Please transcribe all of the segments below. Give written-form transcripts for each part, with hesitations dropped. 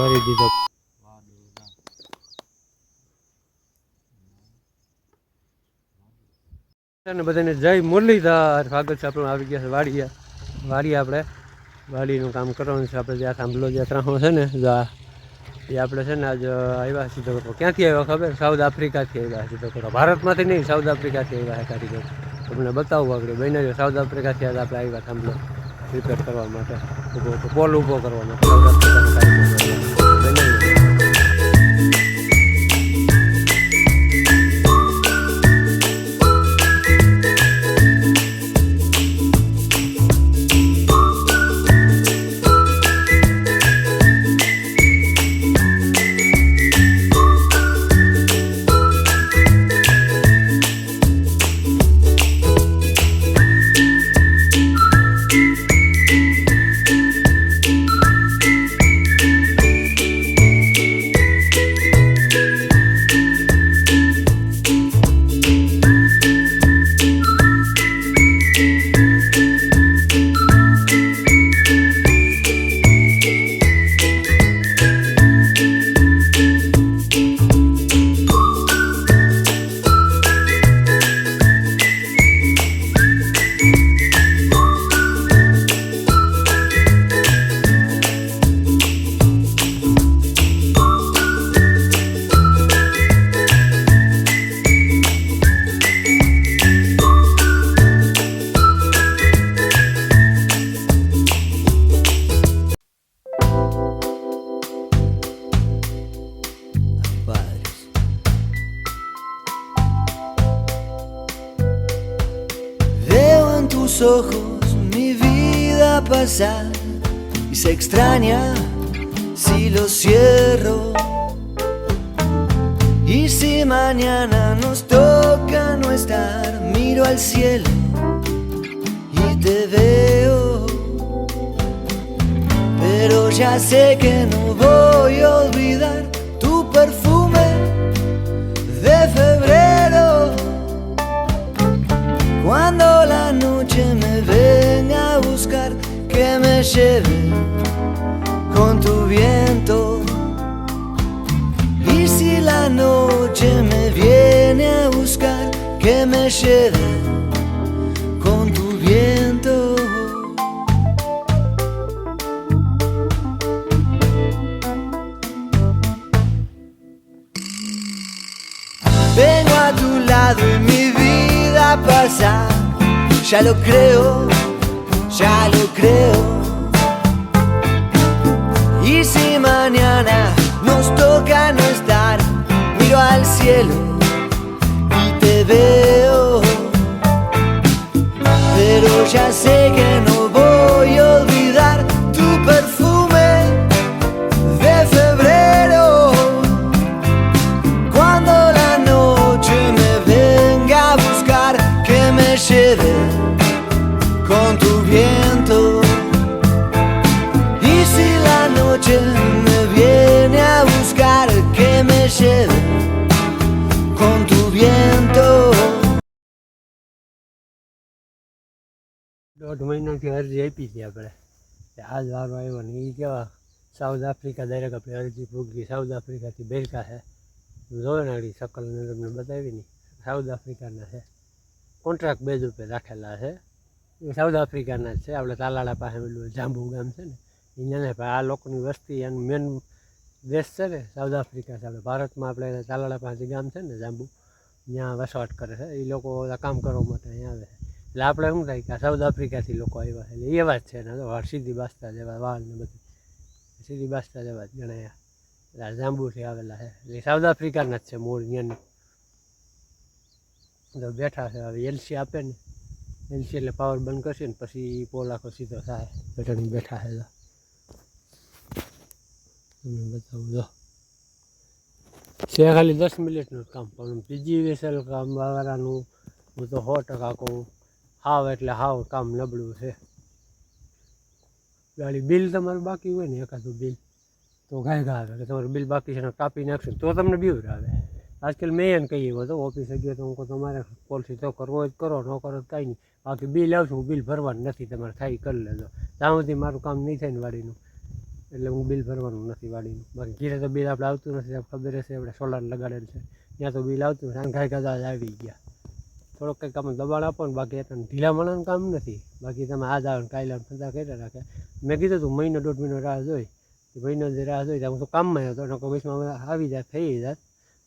વારી દીધો બધાને જય મુરલીધર. સ્વાગત છે આપણું. આવી ગયા છે વાડી આપણે વાડીનું કામ કરવાનું છે. આપણે જ્યાં થાંભલો જ્યાં ત્રાહો છે ને એ આપણે છે ને આજ આવ્યા સીધો કરો. ક્યાંથી આવ્યા ખબર? સાઉથ આફ્રિકાથી આવ્યા સીધો કરો. ભારતમાંથી નહીં, સાઉથ આફ્રિકાથી આવ્યા કારીગર. તમને બતાવવું આગળ બન્યા. સાઉથ આફ્રિકાથી આજ આપણે આવ્યા થાંભલો રિપેર કરવા માટે, પોલ ઊભો કરવા માટે. સાઉથ આફ્રિકાનો કારીગર ojos mi vida pasar y se extraña si lo cierro. Y si mañana nos toca no estar, miro al cielo y te veo. Pero ya sé que no voy a olvidar tu perfume de febrero. Cuando la noche me venga a buscar, que me lleve con tu viento. Y si la noche me viene a buscar, que me lleve con tu viento. Vengo a tu lado y mi vida pasa, ya lo creo, ya lo creo. Y si mañana nos toca no estar, miro al cielo y te veo. Pero ya sé que no voy a olvidar tu perfume de febrero. Cuando la noche me venga a buscar, que me lleve con tu viento. Y si la noche me viene a buscar, que me lleve con tu viento. દોઢ મહિનાથી અરજી આપી હતી આપણે. આજ વારો આવ્યો ને એ કેવા સાઉથ આફ્રિકા ડાયરેક્ટ આપણે અરજી ભૂગી. સાઉથ આફ્રિકાથી બેરકા છે, જોવે ને આડી શકલને તમને બતાવી નહીં. સાઉથ આફ્રિકાના છે, કોન્ટ્રાક્ટ બેઝ ઉપર રાખેલા છે. એ સાઉથ આફ્રિકાના જ છે. આપણે તાલાળા પાસે પેલું જાંબુ ગામ છે ને અહીંયા ને આ લોકોની વસ્તી એનું મેન દેશ છે ને સાઉથ આફ્રિકા છે. આપણે ભારતમાં આપણે તાલાળા પાસે ગામ છે ને જાંબુ, ત્યાં વસવાટ કરે છે. એ લોકો કામ કરવા માટે અહીંયા આવે છે. એટલે આપણે શું થાય કે સાઉથ આફ્રિકાથી લોકો આવ્યા છે. એટલે એવા જ છે ને સીધી બાસ્તા જેવા વાળ ને બધું સીધી બાસ્તા જેવા જ ગણાયા. એટલે જાંબુથી આવેલા છે. એટલે સાઉથ આફ્રિકાના જ છે મૂળ ત્યાંની. તો બેઠા છે. હવે એલસી આપે ને, એલસી એટલે પાવર બંધ કરશે ને પછી પોલ આખો સીધો થાય. બેઠાની બેઠા છે. તમને બતાવું જો છે ખાલી 10 મિનિટનું કામ, પણ બીજી વેસલ કામ વાળાનું હું તો 100% કહું. હાવ એટલે હાવ કામ નબળું છે. ગાડી બિલ તમારું બાકી હોય ને એકાદું બિલ તો ગાય આવે કે તમારું બિલ બાકી છે ને કાપી નાખશે તો તમને બીવર આવે. આજકાલ મેં એને કહીએ તો ઓફિસે ગયો તો હું કહું તમારે પોલિસી તો કરવો જ કરો, ન કરો તો કાંઈ નહીં. બાકી બિલ આવશે, હું બિલ ભરવાનું નથી, તમારે થાય કરી લેજો. ત્યાં સુધી મારું કામ નહીં થાય ને વાડીનું એટલે હું બિલ ભરવાનું નથી વાડીનું. બાકી ઘીરે તો બિલ આપણે આવતું નથી, ખબર હશે આપણે સોલાર લગાડેલ છે ત્યાં તો બિલ આવતું નથી. ગાય કદાચ આવી ગયા થોડોક કંઈક આમાં દબાણ આપો ને, બાકી એટલે ઢીલા મળવાનું કામ નથી. બાકી તમે આજ આવે ને કાલે આવે ધંધા કર્યા રાખે. મેં કીધું તું મહિનો 1.5 મહિનો રાહ જોઈ, મહિનો જે રાહ જોઈ હું તો કામમાં હતો ને કોમિશમાં આવી જાય થઈ જાય.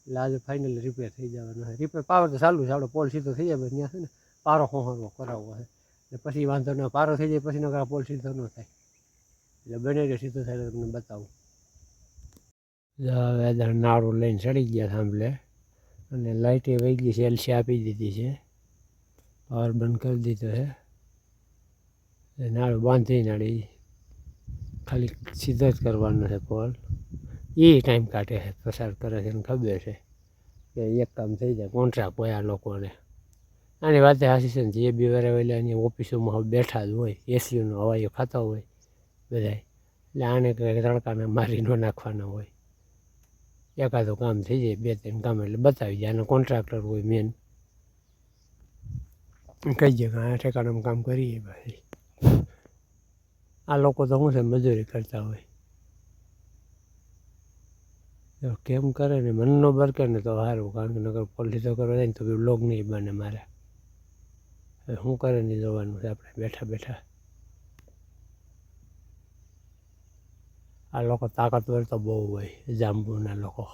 એટલે આજે ફાઇનલી રિપેર થઈ જવાનું છે. રિપેર પાવર તો ચાલુ છે, આપણો પોલ સીધો થઈ જાય. ત્યાં છે ને પારો હોહરવો કરાવવો છે એટલે પછી વાંધો ન, પારો થઈ જાય પછી નકર પોલ સીધો ન થાય. એટલે બને એટલે સીધો થાય તો તમને બતાવું. હવે નાળું લઈને ચડી ગયા સાંભળે અને લાઇટે વહી ગઈ છે, એલસી આપી દીધી છે, પાવર બંધ કરી દીધો છે. નાળું બાંધી નાળી ખાલી સીધો જ કરવાનો છે પોલ. એ ટાઈમ કાઢે છે, પસાર કરે છે, એને ખબર છે કે એક કામ થઈ જાય. કોન્ટ્રાક્ટ હોય આ લોકોને. આની વાતે હાસી છે ને, જે બી વારે વહેલા એની ઓફિસોમાં હવે બેઠા જ હોય, એસીનો હવાઈઓ ખાતા હોય બધાય. એટલે આને કંઈક તડકાને મારી ન નાખવાના હોય. એકાદું કામ થઈ જાય, 2-3 કામ એટલે બતાવી જાય. આનો કોન્ટ્રાક્ટર હોય મેન, કહી જાય કે આ ઠેકાણામાં કામ કરીએ. પછી આ લોકો તો શું છે મજૂરી કરતા હોય. કેમ કરે ને મન નો બરકે ને તો સારું, કારણ કે નગર પોલીસ તો કરવા જાય ને તો લોગ નહીં બને મારે. શું કરે નહીં જોવાનું છે આપણે બેઠા બેઠા. આ લોકો તાકાતવર તો બહુ હોય, જાંબુના લોકો,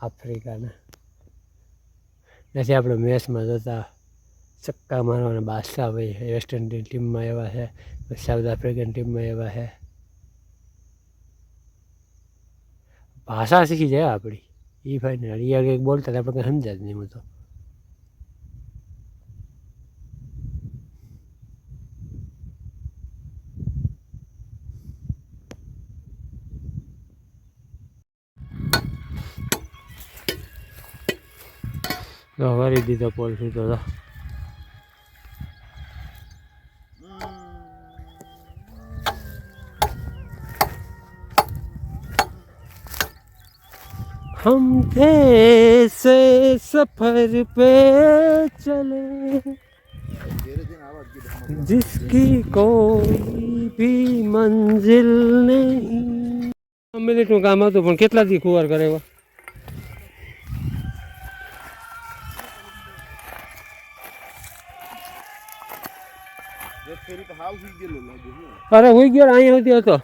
આફ્રિકાના. નથી આપણે મેચમાં જતા ચક્કા મારવાના બાદશાહ હોય. વેસ્ટ ઇન્ડિઝ ટીમમાં એવા છે, સાઉથ આફ્રિકન ટીમમાં એવા છે. ભાષા શીખી જાય આપણી એ ફાઇનલ. એ કંઈક બોલતા હતા આપણે કંઈ સમજાય જ નહીં. હું તો વારી દીધો પોલ સીધો હતો. हम ऐसे सफर पे चले जिसकी कोई भी मंजिल नहीं. મિનિટનું કામ હતું પણ કેટલા દી ખુવાર કરે એવા. અરે હોઈ ગયો અહીંયા સુધી હતો.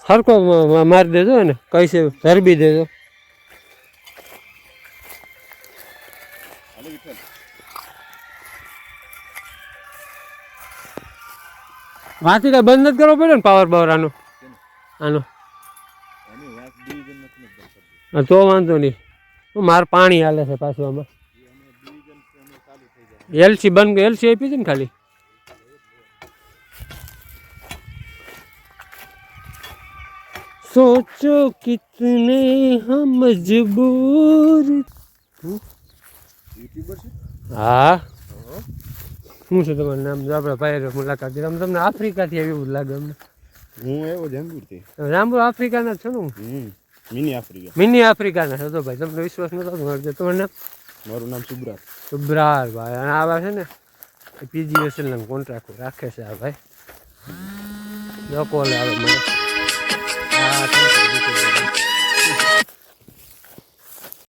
સરખો મારી દેજો ને, કઈ છે ધરબી દેજો. વાંચી કઈ બંધ નથી કરવો પડે ને પાવર બાવર આનો તો વાંધો નહીં. મારે પાણી હાલે છે પાછું આમાં. એલસી બંધ, એલસી આપી છે ને ખાલી. सोचो कितने हम मजबूर. હા શું છે તમારું નામ? આપણે ભાઈ મુલાકાત દીધી. તમને આફ્રિકાથી આવી એવું લાગે અમને. હું એવો જાંબુરથી. જાંબુ આફ્રિકાના છો ને? Mini Africa. મિની આફ્રિકાના છો તો ભાઈ. તમને વિશ્વાસ નતો તમારું નામ? મારું નામ સુબ્રાર. સુબ્રાર ભાઈ. અને આ છે ને પીજીએસએલ કોન્ટ્રાક્ટ રાખે છે આ ભાઈ. લોકો આવે મને. હા